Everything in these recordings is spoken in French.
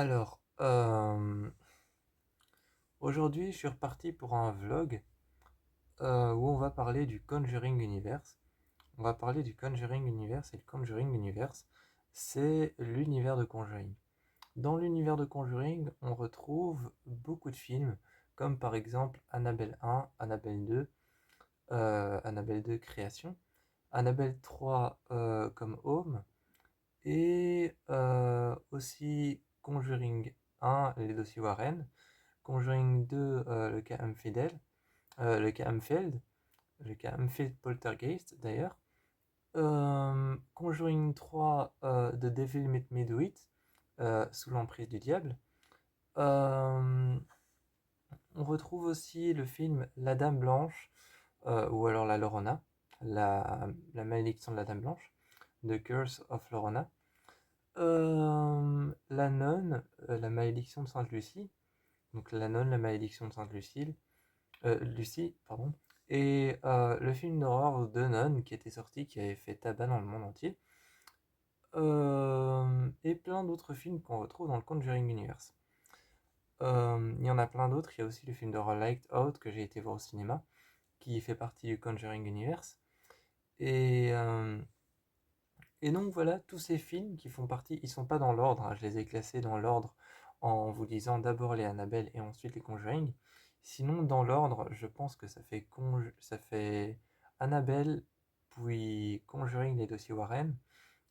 Alors, aujourd'hui, je suis reparti pour un vlog où on va parler du Conjuring Universe. On va parler du Conjuring Universe et le Conjuring Universe, c'est l'univers de Conjuring. Dans l'univers de Conjuring, on retrouve beaucoup de films, comme par exemple Annabelle 1, Annabelle 2, Annabelle 2 Création, Annabelle 3 comme Home, et aussi Conjuring 1, les dossiers Warren, Conjuring 2, le cas Infidèle, le cas Amfield, le cas Amfield Poltergeist d'ailleurs. Conjuring 3, The Devil Made Me Do It, sous l'emprise du diable. Euh, on retrouve aussi le film La Dame Blanche, ou alors La Llorona, la malédiction de la Dame Blanche, The Curse of Llorona. La Nonne, la malédiction de Sainte Lucie, donc La Nonne, la malédiction de Sainte Lucie, Lucie, pardon, et le film d'horreur The Nun qui était sorti, qui avait fait tabac dans le monde entier, et plein d'autres films qu'on retrouve dans le Conjuring Universe. Il y en a plein d'autres, il y a aussi le film d'horreur Light Out que j'ai été voir au cinéma, qui fait partie du Conjuring Universe. Et, euh, et donc voilà, tous ces films qui font partie, ils sont pas dans l'ordre, hein, je les ai classés dans l'ordre en vous disant d'abord les Annabelle et ensuite les Conjuring. Sinon, dans l'ordre, je pense que ça fait Annabelle, puis Conjuring les dossiers Warren,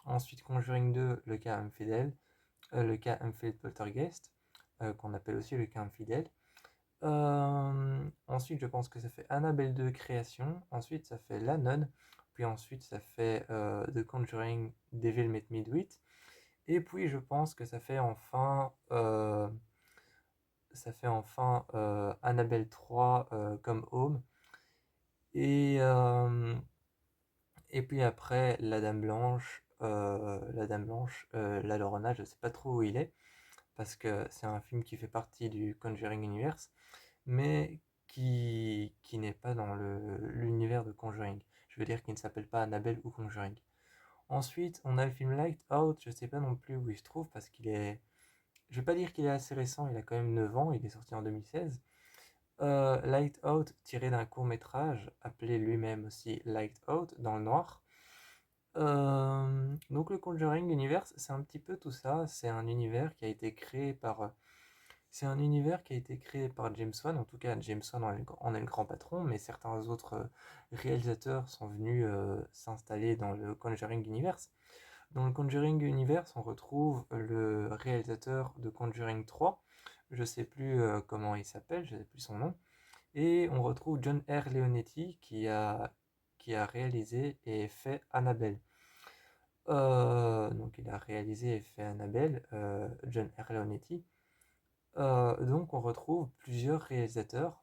ensuite Conjuring 2, le cas infidèle, le cas Enfield Poltergeist, qu'on appelle aussi le cas infidèle. Ensuite, je pense que ça fait Annabelle 2 Création, ensuite ça fait La Nonne, puis ensuite ça fait The Conjuring Devil Made Me Do It, et puis je pense que ça fait enfin Annabelle 3 comme Home, et, euh, et puis après La Llorona, je sais pas trop où il est, parce que c'est un film qui fait partie du Conjuring Universe, mais qui n'est pas dans l'univers de Conjuring. Je veux dire qu'il ne s'appelle pas Annabelle ou Conjuring. Ensuite, on a le film Light Out, je sais pas non plus où il se trouve parce qu'il est. Je vais pas dire qu'il est assez récent, il a quand même 9 ans, il est sorti en 2016. Light Out, tiré d'un court métrage, appelé lui-même aussi Light Out, dans le noir. Donc le Conjuring Universe, c'est un petit peu tout ça, c'est un univers qui a été créé par James Wan, en tout cas James Wan en est le grand patron, mais certains autres réalisateurs sont venus s'installer dans le Conjuring Universe. Dans le Conjuring Universe, on retrouve le réalisateur de Conjuring 3, je sais plus comment il s'appelle, je sais plus son nom, et on retrouve John R. Leonetti qui a réalisé et fait Annabelle. Donc il a réalisé et fait Annabelle, John R. Leonetti. Donc on retrouve plusieurs réalisateurs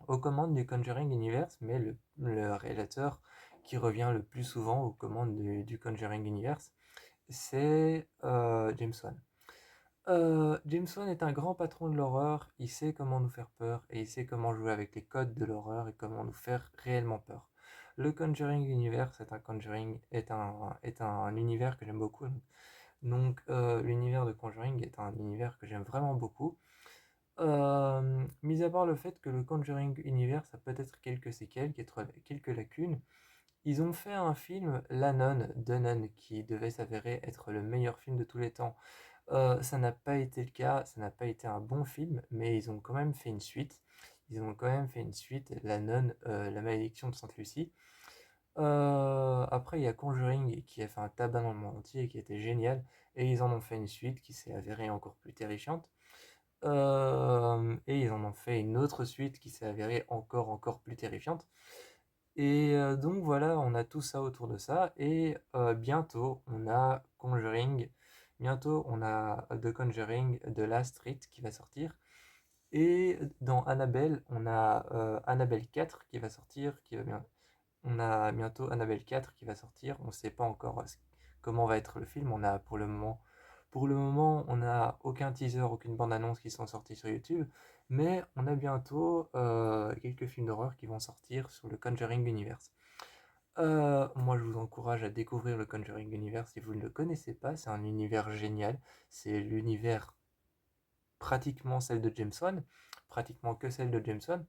aux commandes du Conjuring Universe, mais le réalisateur qui revient le plus souvent aux commandes du Conjuring Universe, c'est James Wan. James Wan est un grand patron de l'horreur, il sait comment nous faire peur et il sait comment jouer avec les codes de l'horreur et comment nous faire réellement peur. Le Conjuring Universe est un univers que j'aime beaucoup. Donc l'univers de Conjuring est un univers que j'aime vraiment beaucoup. Mis à part le fait que le Conjuring Universe a peut-être quelques séquelles, quelques lacunes, ils ont fait un film, La Nonne, The Nun, qui devait s'avérer être le meilleur film de tous les temps. Ça n'a pas été le cas, ça n'a pas été un bon film, mais ils ont quand même fait une suite. La Nonne, la malédiction de Sainte Lucie. Après, il y a Conjuring qui a fait un tabac dans le monde entier et qui était génial, et ils en ont fait une suite qui s'est avérée encore plus terrifiante. Et ils en ont fait une autre suite qui s'est avérée encore plus terrifiante. Et donc voilà, on a tout ça autour de ça. Et bientôt on a The Conjuring de Last Rite qui va sortir. Et dans Annabelle, on a Annabelle 4 qui va sortir, on a bientôt Annabelle 4 qui va sortir. On ne sait pas encore comment va être le film. Pour le moment, on n'a aucun teaser, aucune bande-annonce qui sont sortis sur YouTube, mais on a bientôt quelques films d'horreur qui vont sortir sur le Conjuring Universe. Moi, je vous encourage à découvrir le Conjuring Universe si vous ne le connaissez pas. C'est un univers génial. C'est l'univers pratiquement celle de James Wan, pratiquement que celle de James Wan,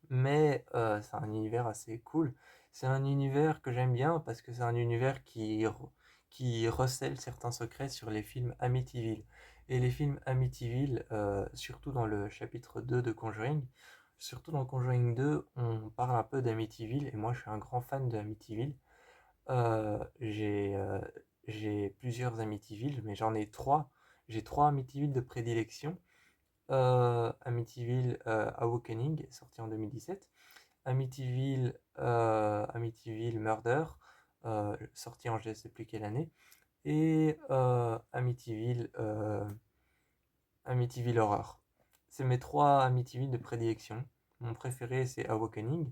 mais c'est un univers assez cool. C'est un univers que j'aime bien parce que c'est un univers qui recèle certains secrets sur les films Amityville. Et les films Amityville, surtout dans le chapitre 2 de Conjuring, surtout dans Conjuring 2, on parle un peu d'Amityville, et moi je suis un grand fan de Amityville. Euh, j'ai euh, j'ai plusieurs Amityville, mais j'en ai trois. J'ai trois Amityville de prédilection. Amityville Awakening, sorti en 2017. Amityville Murder, sorti en je ne sais plus quelle année. Et Amityville Horror. C'est mes trois Amityville de prédilection. Mon préféré, c'est Awakening,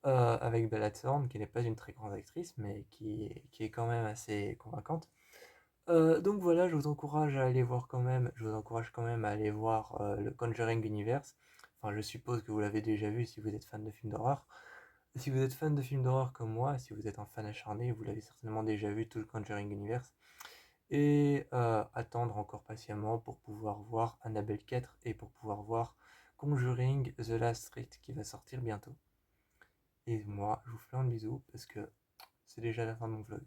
avec Bella Thorne, qui n'est pas une très grande actrice, mais qui est quand même assez convaincante. Donc voilà, je vous encourage quand même à aller voir le Conjuring Universe. Enfin, je suppose que vous l'avez déjà vu si vous êtes fan de films d'horreur. Si vous êtes fan de films d'horreur comme moi, si vous êtes un fan acharné, vous l'avez certainement déjà vu tout le Conjuring Universe. Et attendre encore patiemment pour pouvoir voir Annabelle 4 et pour pouvoir voir Conjuring The Last Rite qui va sortir bientôt. Et moi, je vous fais un bisou parce que c'est déjà la fin de mon vlog.